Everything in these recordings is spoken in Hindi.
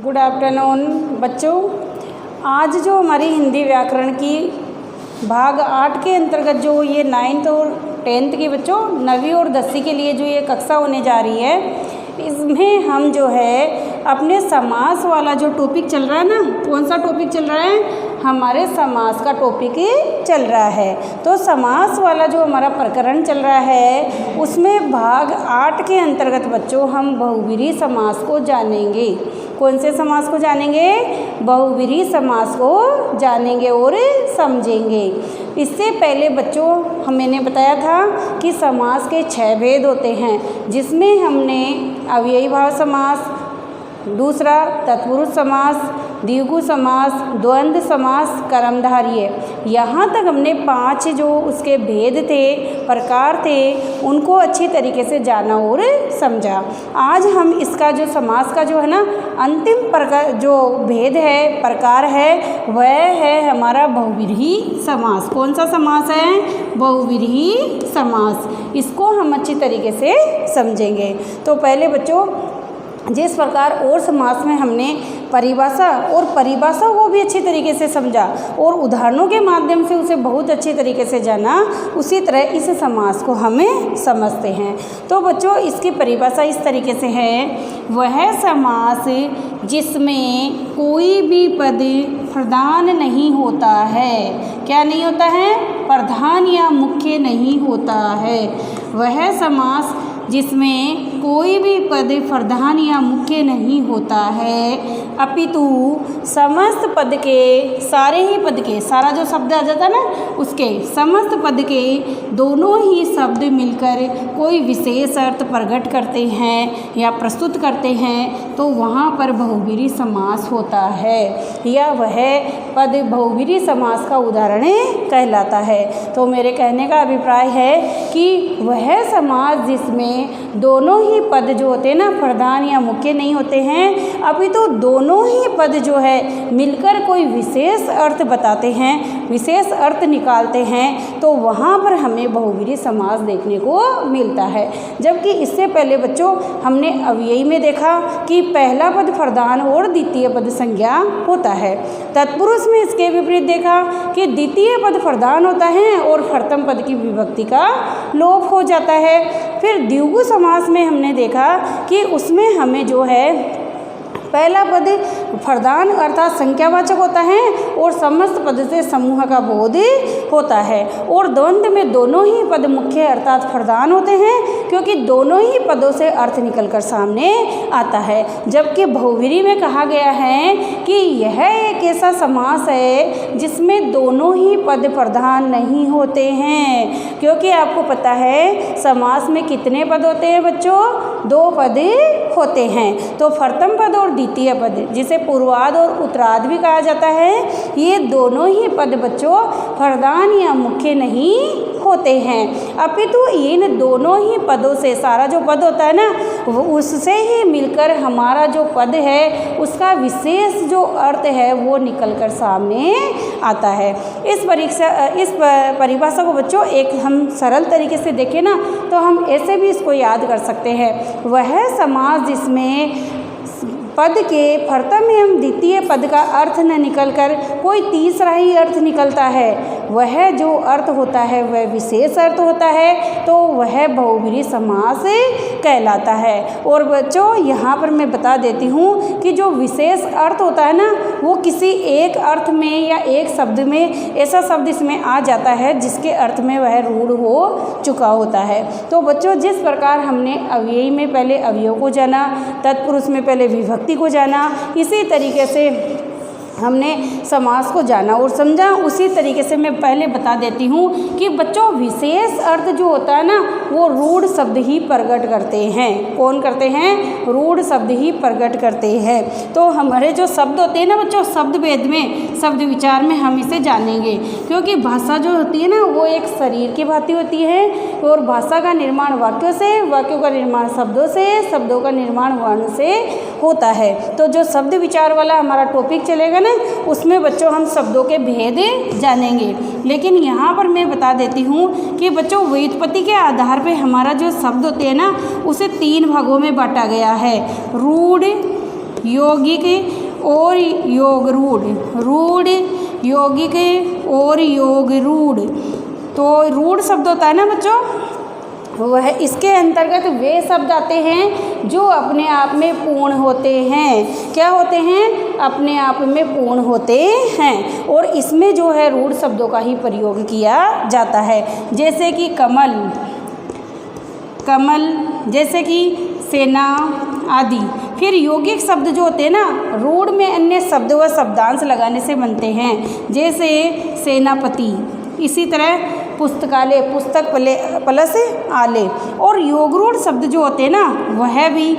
गुड आफ्टरनून बच्चों। आज जो हमारी हिंदी व्याकरण की भाग 8 के अंतर्गत जो ये 9th और 10th के बच्चों 9वीं और 10वीं के लिए जो ये कक्षा होने जा रही है, इसमें हम जो है अपने समास वाला जो टॉपिक चल रहा है ना, कौन सा टॉपिक चल रहा है? हमारे समास का टॉपिक ही चल रहा है। तो समास वाला जो हमारा प्रकरण चल रहा है उसमें भाग 8 के अंतर्गत बच्चों हम बहुव्रीहि समास को जानेंगे। कौन से समास को जानेंगे? बहुव्रीहि समास को जानेंगे और समझेंगे। इससे पहले बच्चों मैंने बताया था कि समास के 6 भेद होते हैं, जिसमें हमने अव्ययी भाव समास, दूसरा तत्पुरुष समास, द्विगु समास, द्वंद्व समास, कर्मधारय, यहाँ तक हमने 5 जो उसके भेद थे, प्रकार थे, उनको अच्छी तरीके से जाना और समझा। आज हम इसका जो समास का जो है ना अंतिम प्रकार जो भेद है, प्रकार है, वह है हमारा बहुव्रीहि समास। कौन सा समास है? बहुव्रीहि समास। इसको हम अच्छी तरीके से समझेंगे। तो पहले बच्चों जिस प्रकार और समास में हमने परिभाषा को भी अच्छी तरीके से समझा और उदाहरणों के माध्यम से उसे बहुत अच्छी तरीके से जाना, उसी तरह इस समास को हमें समझते हैं। तो बच्चों इसकी परिभाषा इस तरीके से है, वह समास जिसमें कोई भी पद प्रधान नहीं होता है। क्या नहीं होता है? प्रधान या मुख्य नहीं होता है। वह समास जिसमें कोई भी पद प्रधान या मुख्य नहीं होता है, अपितु समस्त पद के, सारे ही पद के, सारा जो शब्द आ जाता है ना उसके समस्त पद के दोनों ही शब्द मिलकर कोई विशेष अर्थ प्रकट करते हैं या प्रस्तुत करते हैं, तो वहाँ पर बहुव्रीहि समास होता है, या वह पद बहुव्रीहि समास का उदाहरण कहलाता है। तो मेरे कहने का अभिप्राय है कि वह समास जिसमें दोनों ही पद जो होते हैं ना प्रधान या मुख्य नहीं होते हैं, अभी तो दोनों ही पद जो है मिलकर कोई विशेष अर्थ बताते हैं, विशेष अर्थ निकालते हैं, तो वहाँ पर हमें बहुव्रीहि समास देखने को मिलता है। जबकि इससे पहले बच्चों हमने अव्ययी में देखा कि पहला पद प्रधान और द्वितीय पद संज्ञा होता है। तत्पुरुष में इसके विपरीत देखा कि द्वितीय पद प्रधान होता है और प्रथम पद की विभक्ति का लोप हो जाता है। फिर द्विगु समास में हमने देखा कि उसमें हमें जो है पहला पद प्रधान अर्थात संख्यावाचक होता है और समस्त पद से समूह का बोध होता है, और द्वंद्व में दोनों ही पद मुख्य अर्थात प्रधान होते हैं, क्योंकि दोनों ही पदों से अर्थ निकलकर सामने आता है। जबकि बहुव्रीहि में कहा गया है कि यह एक ऐसा समास है जिसमें दोनों ही पद प्रधान नहीं होते हैं, क्योंकि आपको पता है समास में कितने पद होते हैं बच्चों? 2 पद होते हैं। तो प्रथम पद और द्वितीय पद, जिसे पूर्वार्ध और उत्तरार्ध भी कहा जाता है, ये दोनों ही पद बच्चों प्रधान या मुख्य नहीं होते हैं, अपितु इन दोनों ही पदों से, सारा जो पद होता है ना उससे ही मिलकर हमारा जो पद है उसका विशेष जो अर्थ है वो निकलकर सामने आता है। इस परिभाषा को बच्चों एक हम सरल तरीके से देखें ना तो हम ऐसे भी इसको याद कर सकते हैं, वह समास जिसमें पद के प्रथम एवं द्वितीय पद का अर्थ न निकलकर कोई तीसरा ही अर्थ निकलता है, वह जो अर्थ होता है वह विशेष अर्थ होता है, तो वह बहुव्रीहि समास कहलाता है। और बच्चों यहाँ पर मैं बता देती हूँ कि जो विशेष अर्थ होता है ना वो किसी एक अर्थ में या एक शब्द में ऐसा शब्द इसमें आ जाता है जिसके अर्थ में वह रूढ़ हो चुका होता है। तो बच्चों जिस प्रकार हमने अव्ययी में पहले अवयव को जाना, तत्पुरुष में पहले विभक्ति को जाना, इसी तरीके से हमने समास को जाना और समझा, उसी तरीके से मैं पहले बता देती हूँ कि बच्चों विशेष अर्थ जो होता है ना वो रूढ़ शब्द ही प्रकट करते हैं। कौन करते हैं? रूढ़ शब्द ही प्रकट करते हैं। तो हमारे जो शब्द होते हैं ना बच्चों, शब्द भेद में, शब्द विचार में हम इसे जानेंगे, क्योंकि भाषा जो होती है ना वो एक शरीर की भांति होती है, और भाषा का निर्माण वाक्यों से, वाक्यों का निर्माण शब्दों से, शब्दों का निर्माण वर्ण से होता है। तो जो शब्द विचार वाला हमारा टॉपिक चलेगा ना उसमें बच्चों हम शब्दों के भेद जानेंगे। लेकिन यहाँ पर मैं बता देती हूँ कि बच्चों व्युत्पत्ति के आधार पे हमारा जो शब्द होते हैं ना उसे 3 भागों में बांटा गया है, रूढ़, यौगिक और योगरूढ़, रूढ़, यौगिक और योगरूढ़। तो रूढ़ शब्द होता है ना बच्चों, वह इसके अंतर्गत वे शब्द आते हैं जो अपने आप में पूर्ण होते हैं। क्या होते हैं? अपने आप में पूर्ण होते हैं। और इसमें जो है रूढ़ शब्दों का ही प्रयोग किया जाता है, जैसे कि कमल, कमल, जैसे कि सेना आदि। फिर यौगिक शब्द जो होते हैं ना, रूढ़ में अन्य शब्द व शब्दांश लगाने से बनते हैं, जैसे सेनापति। इसी तरह पुस्तकालय, पुस्तक प्लस आले। और योगरूढ़ शब्द जो होते हैं ना, वह भी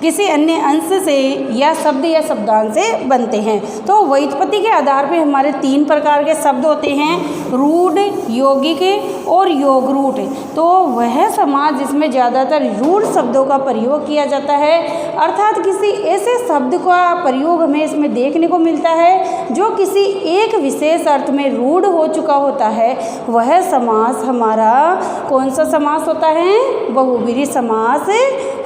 किसी अन्य अंश से या शब्द या शब्दांश से बनते हैं। तो व्युत्पत्ति के आधार पर हमारे 3 प्रकार के शब्द होते हैं, रूढ़, यौगिक और योगरूढ़। तो वह समाज जिसमें ज़्यादातर रूढ़ शब्दों का प्रयोग किया जाता है, अर्थात किसी ऐसे शब्द का प्रयोग हमें इसमें देखने को मिलता है जो किसी एक विशेष अर्थ में रूढ़ हो चुका होता है, वह समास हमारा कौन सा समास होता है? बहुब्रीहि समास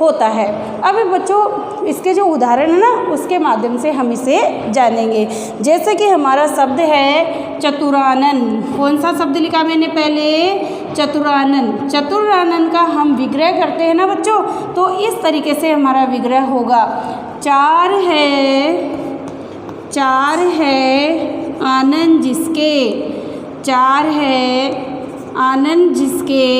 होता है। अब बच्चों इसके जो उदाहरण है ना, उसके माध्यम से हम इसे जानेंगे। जैसे कि हमारा शब्द है चतुरानन। कौन सा शब्द लिखा मैंने पहले? चतुरानन। चतुरानन का हम विग्रह करते हैं ना बच्चों, तो इस तरीके से हमारा विग्रह होगा। चार है आनंद जिसके, चार है आनंद जिसके,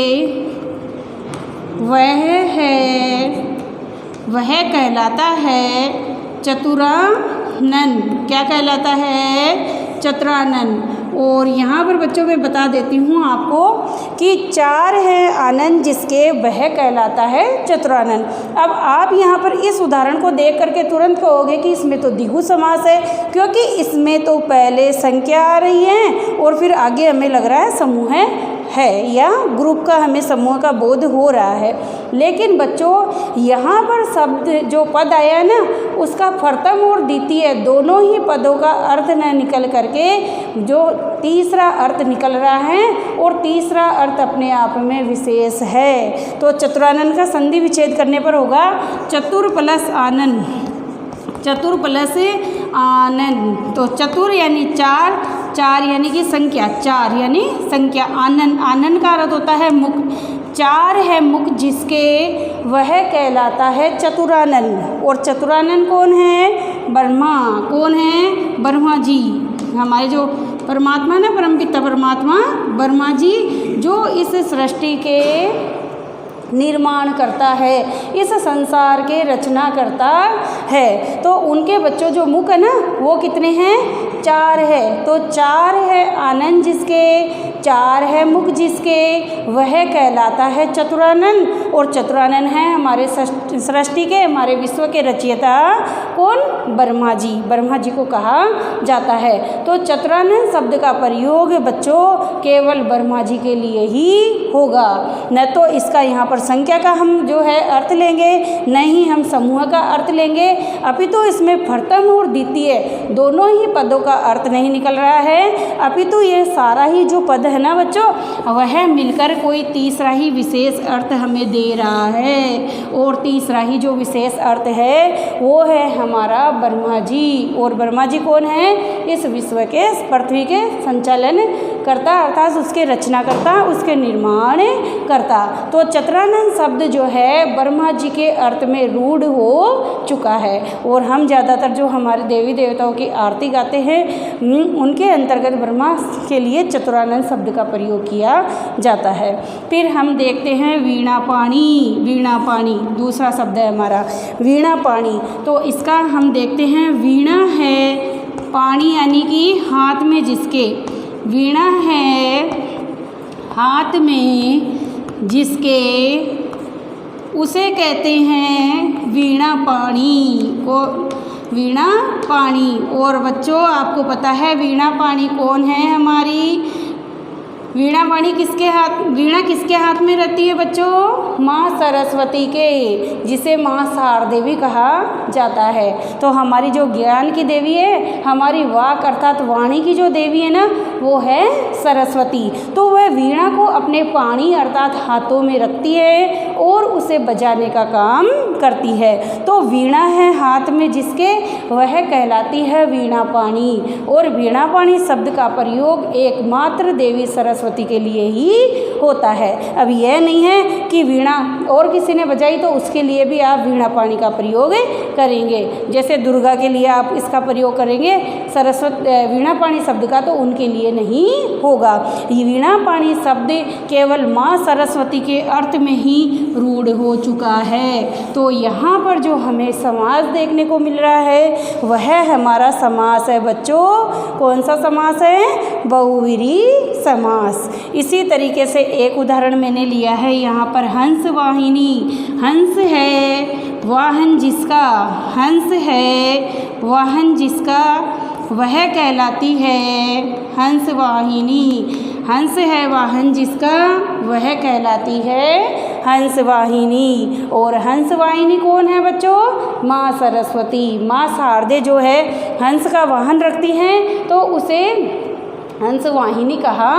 वह कहलाता है चतुरानन। क्या कहलाता है? चतुरानन। और यहाँ पर बच्चों मैं बता देती हूँ आपको कि चार है आनंद जिसके, वह कहलाता है चतुरानन। अब आप यहाँ पर इस उदाहरण को देख करके तुरंत कहोगे कि इसमें तो द्विगु समास है, क्योंकि इसमें तो पहले संख्या आ रही है और फिर आगे हमें लग रहा है समूह है या ग्रुप का, हमें समूह का बोध हो रहा है। लेकिन बच्चों यहाँ पर शब्द जो पद आया है ना, उसका प्रथम और द्वितीय दोनों ही पदों का अर्थ न निकल करके जो तीसरा अर्थ निकल रहा है, और तीसरा अर्थ अपने आप में विशेष है। तो चतुरानन का संधि विच्छेद करने पर होगा चतुर प्लस आनंद, चतुर प्लस आनंद। तो चतुर यानी चार, चार यानी कि संख्या, चार यानी संख्या, आनंद, आनंद का अर्थ होता है मुख। चार है मुख जिसके, वह कहलाता है चतुरानन। और चतुरानन कौन है? ब्रह्मा। कौन है? ब्रह्मा जी। हमारे जो परमात्मा ना, परमपिता परमात्मा ब्रह्मा जी, जो इस सृष्टि के निर्माण करता है, इस संसार के रचना करता है। तो उनके बच्चों जो मुख है ना, वो कितने हैं? चार है। तो चार है आनंद जिसके, चार है मुख जिसके, वह कहलाता है चतुरानन। और चतुरानन है हमारे सृष्टि के, हमारे विश्व के रचयिता कौन? ब्रह्मा जी। ब्रह्मा जी को कहा जाता है। तो चतुरानन शब्द का प्रयोग बच्चों केवल ब्रह्मा जी के लिए ही होगा, न तो इसका यहाँ पर संख्या का हम जो है अर्थ लेंगे, न ही हम समूह का अर्थ लेंगे, अपितु इसमें प्रथम और द्वितीय दोनों ही पदों का अर्थ नहीं निकल रहा है, अपितु ये सारा ही जो पद है ना बच्चों, वह मिलकर कोई तीसरा ही विशेष अर्थ हमें दे रहा है। और तीसरा ही जो विशेष अर्थ है वो है हमारा ब्रह्मा जी। और ब्रह्मा जी कौन है? इस विश्व के, पृथ्वी के संचालन करता, अर्थात उसके रचना करता, उसके निर्माण करता। तो चतुरानन शब्द जो है ब्रह्मा जी के अर्थ में रूढ़ हो चुका है। और हम ज़्यादातर जो हमारे देवी देवताओं की आरती गाते हैं, उनके अंतर्गत ब्रह्मा के लिए चतुरानन शब्द का प्रयोग किया जाता है। फिर हम देखते हैं वीणा पाणी। वीणा पाणी दूसरा शब्द है हमारा, वीणा पाणी। तो इसका हम देखते हैं, वीणा है पाणी यानी कि हाथ में जिसके, वीणा है हाथ में जिसके, उसे कहते हैं वीणा पाणी को, वीणा पाणी। और बच्चों आपको पता है वीणा पाणी कौन है? हमारी वीणा किसके हाथ में रहती है बच्चों? माँ सरस्वती के, जिसे माँ शारदे भी कहा जाता है। तो हमारी जो ज्ञान की देवी है, हमारी वाक अर्थात वाणी की जो देवी है ना, वो है सरस्वती। तो वह वीणा को अपने पाणी अर्थात हाथों में रखती है और उसे बजाने का काम करती है। तो वीणा है हाथ में जिसके, वह कहलाती है वीणा पाणी। और वीणा पाणी शब्द का प्रयोग एकमात्र देवी सरस्वती के लिए ही होता है। अब यह नहीं है कि वीणा और किसी ने बजाई तो उसके लिए भी आप वीणा पाणी का प्रयोग करेंगे। जैसे दुर्गा के लिए आप इसका प्रयोग करेंगे वीणा पाणी शब्द का, तो उनके लिए नहीं होगा। ये वीणा पाणी शब्द केवल माँ सरस्वती के अर्थ में ही रूढ़ हो चुका है। तो यहाँ पर जो हमें समास देखने को मिल रहा है वह हमारा समास है बच्चों। कौन सा समास है? बहुव्रीहि समास। इसी तरीके से एक उदाहरण मैंने लिया है यहाँ पर, हंस वाहिनी। हंस है वाहन जिसका, हंस है वाहन जिसका, वह कहलाती है हंस वाहिनी। हंस है वाहन जिसका, वह कहलाती है हंस वाहिनी। और हंस वाहिनी कौन है बच्चों? माँ सरस्वती। माँ शारदे जो है हंस का वाहन रखती हैं, तो उसे हंस वाहिनी कहा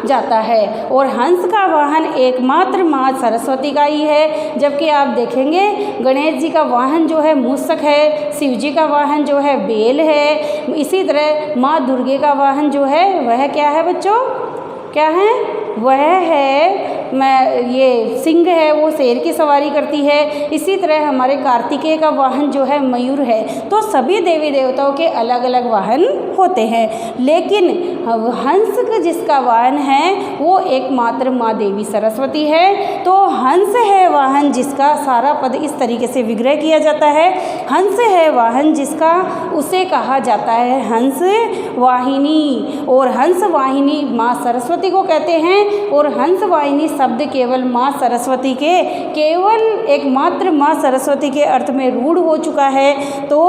जाता है। और हंस का वाहन एकमात्र माँ सरस्वती का ही है। जबकि आप देखेंगे गणेश जी का वाहन जो है मूषक है, शिव जी का वाहन जो है बेल है। इसी तरह माँ दुर्गे का वाहन जो है वह क्या है बच्चों? क्या है? वह है ये सिंह है, वो शेर की सवारी करती है। इसी तरह हमारे कार्तिकेय का वाहन जो है मयूर है। तो सभी देवी देवताओं के अलग अलग वाहन होते हैं, लेकिन हंस जिसका वाहन है वो एकमात्र माँ देवी सरस्वती है। तो हंस है वाहन जिसका, सारा पद इस तरीके से विग्रह किया जाता है। हंस है वाहन जिसका, उसे कहा जाता है हंस वाहिनी। और हंस वाहिनी माँ सरस्वती को कहते हैं। और हंस वाहिनी शब्द केवल माँ सरस्वती के, केवल एकमात्र माँ सरस्वती के अर्थ में रूढ़ हो चुका है। तो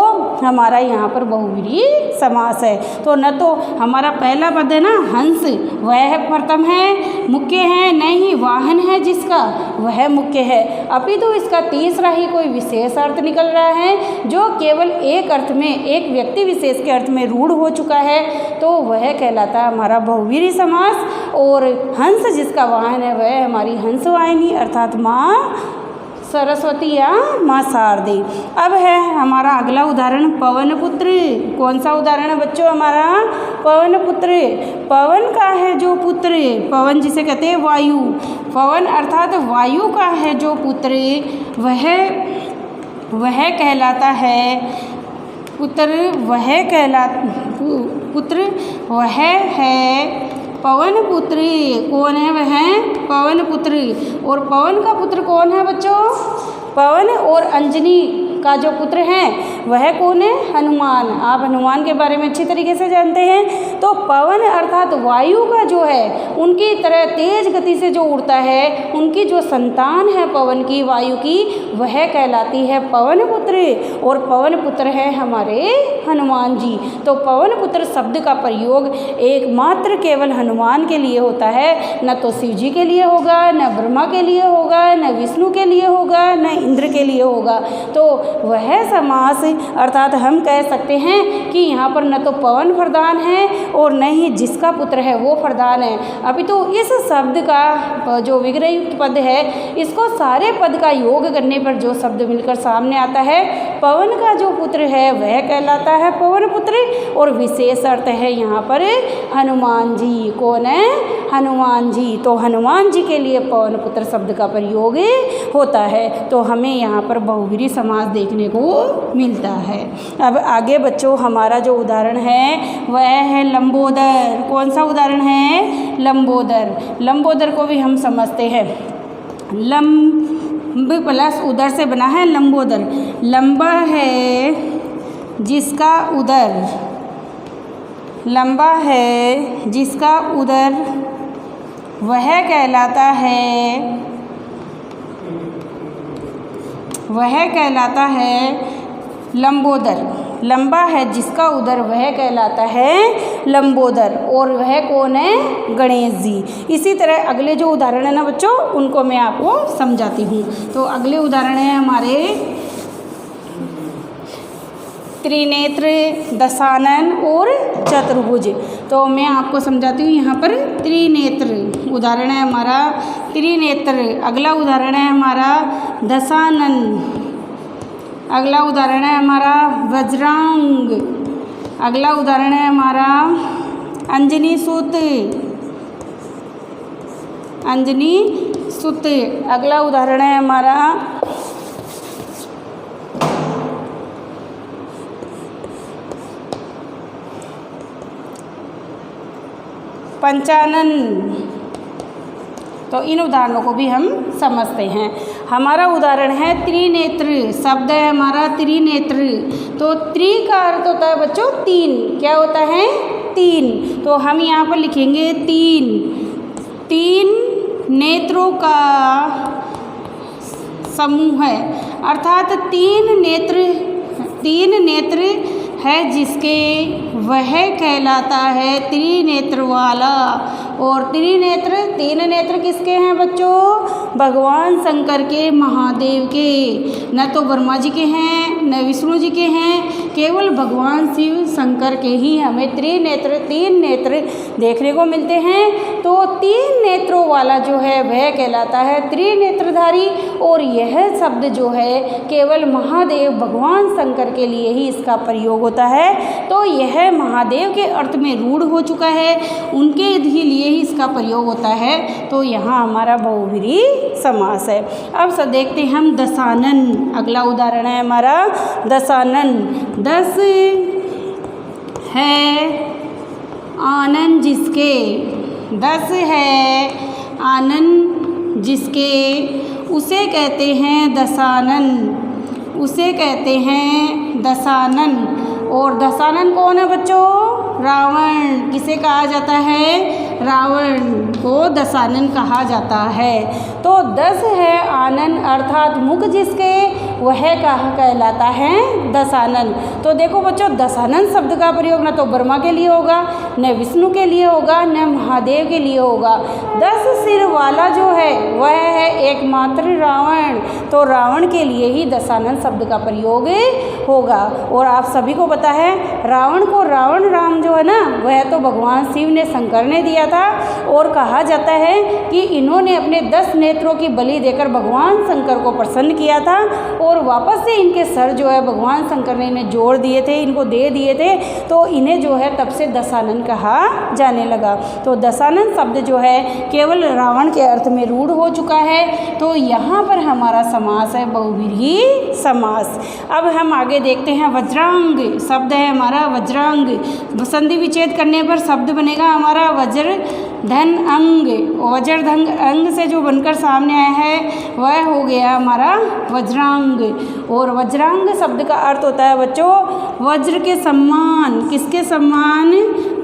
हमारा यहाँ पर बहुव्रीहि समास है। तो न तो हमारा पहला पद है ना हंस, वह प्रथम है, मुख्य है, नहीं वाहन है जिसका, वह मुख्य है। अपितु इसका तीसरा ही कोई विशेष अर्थ निकल रहा है जो केवल एक अर्थ में, एक व्यक्ति विशेष के अर्थ में रूढ़ हो चुका है, तो वह कहलाता है हमारा बहुव्रीहि समास। और हंस जिसका वाहन है वह हमारी हंस वाहिनी अर्थात माँ सरस्वती या माँ शारदे। अब है हमारा अगला उदाहरण पवन पुत्र। कौन सा उदाहरण है बच्चों हमारा? पवन पुत्र। पवन का है जो पुत्र, पवन जिसे कहते हैं वायु, पवन अर्थात वायु का है जो पुत्र, वह कहलाता है पुत्र, वह है पवन पुत्र। कौन है वह? पवन पुत्र। और पवन का पुत्र कौन है बच्चों? पवन और अंजनी का जो पुत्र हैं वह कौन है? हनुमान। आप हनुमान के बारे में अच्छी तरीके से जानते हैं। तो पवन अर्थात वायु का जो है, उनकी तरह तेज गति से जो उड़ता है, उनकी जो संतान है पवन की, वायु की, वह कहलाती है पवन पुत्र। और पवन पुत्र है हमारे हनुमान जी। तो पवन पुत्र शब्द का प्रयोग एकमात्र केवल हनुमान के लिए होता है, न तो शिव जी के लिए होगा, न ब्रह्मा के लिए होगा, न विष्णु के लिए होगा, न इंद्र के लिए होगा। तो वह समास अर्थात हम कह सकते हैं कि यहाँ पर न तो पवन प्रधान है और न ही जिसका पुत्र है वो प्रधान है। अभी तो इस शब्द का जो विग्रहयुक्त पद है, इसको सारे पद का योग करने पर जो शब्द मिलकर सामने आता है, पवन का जो पुत्र है वह कहलाता है पवन पुत्र। और विशेष अर्थ है यहाँ पर हनुमान जी। कौन है? हनुमान जी। तो हनुमान जी के लिए पवन पुत्र शब्द का प्रयोग होता है। तो हमें यहाँ पर बहुव्रीहि समास देखने को मिलता है। अब आगे बच्चों हमारा जो उदाहरण है वह है लंबोदर। कौन सा उदाहरण है? लंबोदर। लंबोदर को भी हम समझते हैं, लंब प्लस उदर से बना है लंबोदर। लंबा है जिसका उदर, लंबा है जिसका उदर, वह कहलाता है लंबोदर। लंबा है जिसका उदर वह कहलाता है लंबोदर, और वह कौन है? गणेश जी। इसी तरह अगले जो उदाहरण है ना बच्चों, उनको मैं आपको समझाती हूँ। तो अगले उदाहरण है हमारे त्रिनेत्र, दशानन और चतुर्भुज। तो मैं आपको समझाती हूँ। यहाँ पर त्रिनेत्र उदाहरण है हमारा त्रिनेत्र, अगला उदाहरण है हमारा दशानन, अगला उदाहरण है हमारा वज्रांग, अगला उदाहरण है हमारा अंजनी सुत, अंजनी सुत, अगला उदाहरण है हमारा पंचानन। तो इन उदाहरणों को भी हम समझते हैं। हमारा उदाहरण है त्रिनेत्र, शब्द है हमारा त्रिनेत्र। तो त्रि का अर्थ होता है बच्चों तीन। क्या होता है? तीन। तो हम यहाँ पर लिखेंगे तीन, तीन नेत्रों का समूह है, अर्थात तीन नेत्र है जिसके वह कहलाता है त्रिनेत्र वाला। और त्रिनेत्र, तीन नेत्र किसके हैं बच्चों? भगवान शंकर के, महादेव के। न तो ब्रह्मा जी के हैं, न विष्णु जी के हैं, केवल भगवान शिव शंकर के ही हमें त्रिनेत्र, तीन नेत्र देखने को मिलते हैं। तो तीन नेत्रों वाला जो है वह कहलाता है त्रिनेत्रधारी। और यह शब्द जो है केवल महादेव भगवान शंकर के लिए ही इसका प्रयोग होता है। तो यह महादेव के अर्थ में रूढ़ हो चुका है, उनके ही लिए ही इसका प्रयोग होता है। तो यहाँ हमारा बहुव्रीहि समास है। अब सब देखते हैं हम दशानन, अगला उदाहरण है हमारा दशानन। दस है आनन जिसके, दस है आनन जिसके, उसे कहते हैं दशानन, उसे कहते हैं दशानन। और दशानन कौन है बच्चों? रावण। किसे कहा जाता है? रावण को दशानन कहा जाता है। तो 10 है आनन अर्थात मुख जिसके, वह कहा कहलाता है दशानन। तो देखो बच्चों, दशानन शब्द का प्रयोग न तो ब्रह्मा के लिए होगा, न विष्णु के लिए होगा, न महादेव के लिए होगा। 10 सिर वाला जो है वह है एकमात्र रावण। तो रावण के लिए ही दशानन शब्द का प्रयोग होगा। और आप सभी को पता है रावण को रावण राम जो है ना, वह तो भगवान शिव ने शंकर ने दिया था। और कहा जाता है कि इन्होंने अपने 10 नेत्रों की बलि देकर भगवान शंकर को प्रसन्न किया था। और वापस से इनके सर जो है भगवान शंकर ने इन्हें जोड़ दिए थे, इनको दे दिए थे। तो इन्हें जो है तब से दशानन कहा जाने लगा। तो दशानन शब्द जो है केवल रावण के अर्थ में रूढ़ हो चुका है। तो यहाँ पर हमारा समास है बहुव्रीहि समास। अब हम आगे देखते हैं वज्रांग शब्द है हमारा वज्रांग। संधि विच्छेद करने पर शब्द बनेगा हमारा वज्र धन अंग। वज्र धन अंग से जो बनकर सामने आया है वह हो गया हमारा वज्रांग। और वज्रांग शब्द का अर्थ होता है बच्चों वज्र के सम्मान। किसके सम्मान?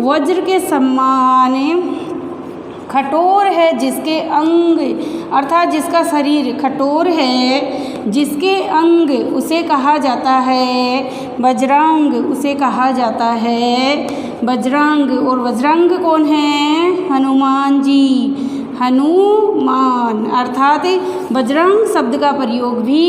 वज्र के सम्मान। कठोर है जिसके अंग, अर्थात जिसका शरीर कठोर है, जिसके अंग उसे कहा जाता है वज्रांग, उसे कहा जाता है वज्रांग। और वज्रांग कौन है? हनुमान जी। हनुमान अर्थात वज्रांग शब्द का प्रयोग भी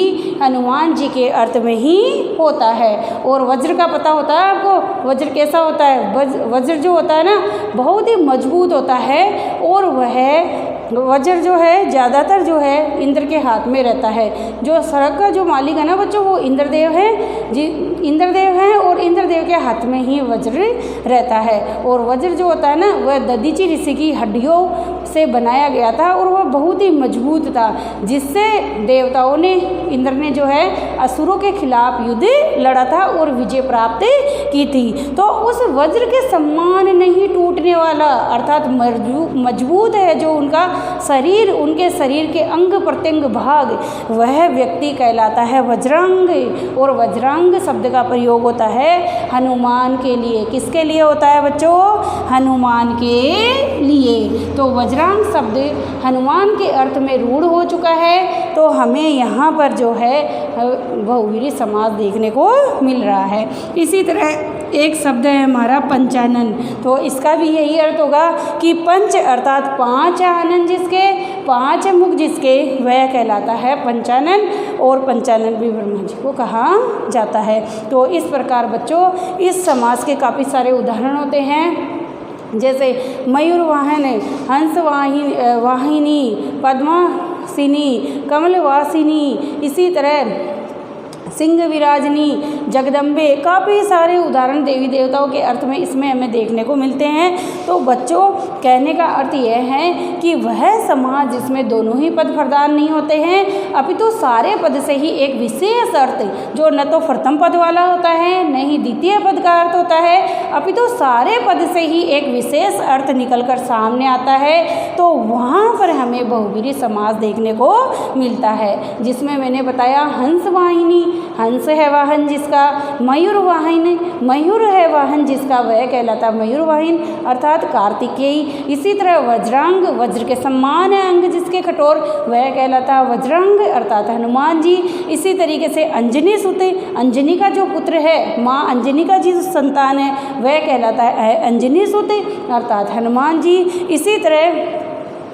हनुमान जी के अर्थ में ही होता है। और वज्र का पता होता है आपको? वज्र कैसा होता है? वज्र जो होता है ना बहुत ही मजबूत होता है। और वह वज्र जो है ज़्यादातर जो है इंद्र के हाथ में रहता है। जो सड़क का जो मालिक है ना बच्चों वो इंद्रदेव है जी, इंद्रदेव है। और इंद्रदेव के हाथ में ही वज्र रहता है। और वज्र जो होता है ना वह दधीचि ऋषि की हड्डियों से बनाया गया था और वह बहुत ही मजबूत था, जिससे देवताओं ने इंद्र ने जो है असुरों के खिलाफ युद्ध लड़ा था और विजय प्राप्त की थी। तो उस वज्र के सम्मान नहीं टूटने वाला, अर्थात मजबूत है जो उनका शरीर, उनके शरीर के अंग प्रत्यंग भाग, वह व्यक्ति कहलाता है वज्रांग। और वज्रांग शब्द का प्रयोग होता है हनुमान के लिए। किसके लिए होता है बच्चों? हनुमान के लिए। तो वज्रांग शब्द हनुमान के अर्थ में रूढ़ हो चुका है। तो तो हमें यहाँ पर जो है बहुव्रीहि समास देखने को मिल रहा है। इसी तरह एक शब्द है हमारा पंचानन, तो इसका भी यही अर्थ होगा कि पंच अर्थात पांच आनन जिसके, पांच मुख जिसके, वह कहलाता है पंचानन, और पंचानन भी ब्रह्मा जी को कहा जाता है। तो इस प्रकार बच्चों इस समास के काफ़ी सारे उदाहरण होते हैं, जैसे मयूर वाहन, हंस वाहिनी, पद्मासिनी, कमलवासिनी, इसी तरह सिंह विराजनी, जगदम्बे, काफ़ी सारे उदाहरण देवी देवताओं के अर्थ में इसमें हमें देखने को मिलते हैं। तो बच्चों कहने का अर्थ यह है कि वह समास जिसमें दोनों ही पद प्रधान नहीं होते हैं, अपितु सारे पद से ही एक विशेष अर्थ, जो न तो प्रथम पद वाला होता है न ही द्वितीय पद का अर्थ होता है, अपितु सारे पद से ही एक विशेष अर्थ निकल कर सामने आता है, तो वहाँ पर हमें बहुव्रीहि समास देखने को मिलता है। जिसमें मैंने बताया हंस वाहिनी, हंस है वाहन जिसका, मयूर वाहन, मयूर है वाहन जिसका, वह कहलाता मयूर वाहन अर्थात कार्तिकेय। इसी तरह वज्रांग, वज्र के समान अंग जिसके कठोर, वह कहलाता वज्रांग अर्थात हनुमान जी। इसी तरीके से अंजनी सुत, अंजनी का जो पुत्र है, माँ अंजनी का जो संतान है, वह कहलाता है अंजनी सुत अर्थात हनुमान जी। इसी तरह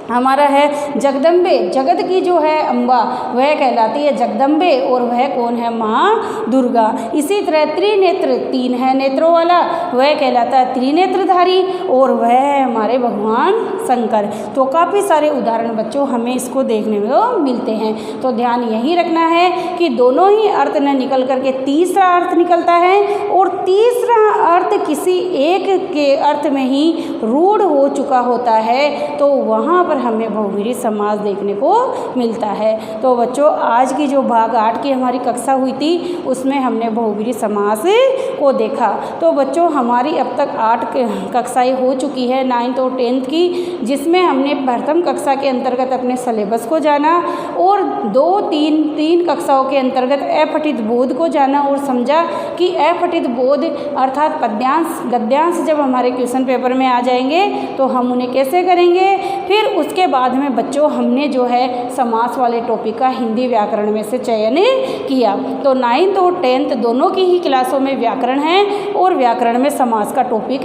हमारा है जगदम्बे, जगत की जो है अम्बा, वह कहलाती है जगदम्बे, और वह कौन है, माँ दुर्गा। इसी तरह त्रिनेत्र, तीन है नेत्रों वाला, वह कहलाता है त्रिनेत्रधारी, और वह है हमारे भगवान शंकर। तो काफ़ी सारे उदाहरण बच्चों हमें इसको देखने में मिलते हैं। तो ध्यान यही रखना है कि दोनों ही अर्थ न निकल करके तीसरा अर्थ निकलता है, और तीसरा अर्थ किसी एक के अर्थ में ही रूढ़ हो चुका होता है, तो वहाँ पर हमें बहुव्रीहि समास देखने को मिलता है। तो बच्चों आज की जो भाग 8 की हमारी कक्षा हुई थी, उसमें हमने बहुव्रीहि समास को देखा। तो बच्चों हमारी अब तक 8 कक्षाएँ हो चुकी है, 9th और 10th की, जिसमें हमने प्रथम कक्षा के अंतर्गत अपने सिलेबस को जाना, और 2-3 कक्षाओं के अंतर्गत अपठित बोध को जाना और समझा कि अपठित बोध अर्थात पद्यांश गद्यांश जब हमारे क्वेश्चन पेपर में आ जाएंगे तो हम उन्हें कैसे करेंगे। फिर उसके बाद में बच्चों हमने जो है समास वाले टॉपिक का हिंदी व्याकरण में से चयन किया। तो 9th और 10th दोनों की ही क्लासों में व्याकरण है, और व्याकरण में समास का टॉपिक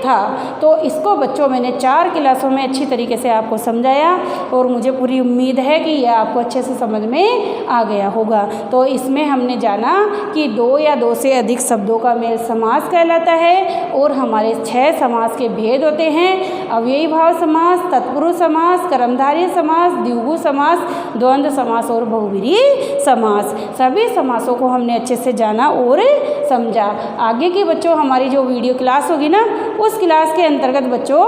था। तो इसको बच्चों मैंने 4 क्लासों में अच्छी तरीके से आपको समझाया, और मुझे पूरी उम्मीद है कि यह आपको अच्छे से समझ में आ गया होगा। तो इसमें हमने जाना कि 2 या 2 से अधिक शब्दों का मेल समास कहलाता है, और हमारे 6 समास के भेद होते हैं, अव्ययी भाव समास, तत्पुरुष समास, कर्मधारय समास, द्विगु समास, द्वंद्व समास और बहुव्रीहि समास। सभी समासों को हमने अच्छे से जाना और समझा। आगे की बच्चों हमारी जो वीडियो क्लास होगी ना, उस क्लास के अंतर्गत बच्चों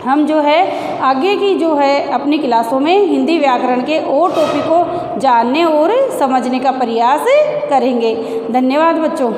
हम जो है आगे की जो है अपनी क्लासों में हिंदी व्याकरण के और टॉपिक को जानने और समझने का प्रयास करेंगे। धन्यवाद बच्चों।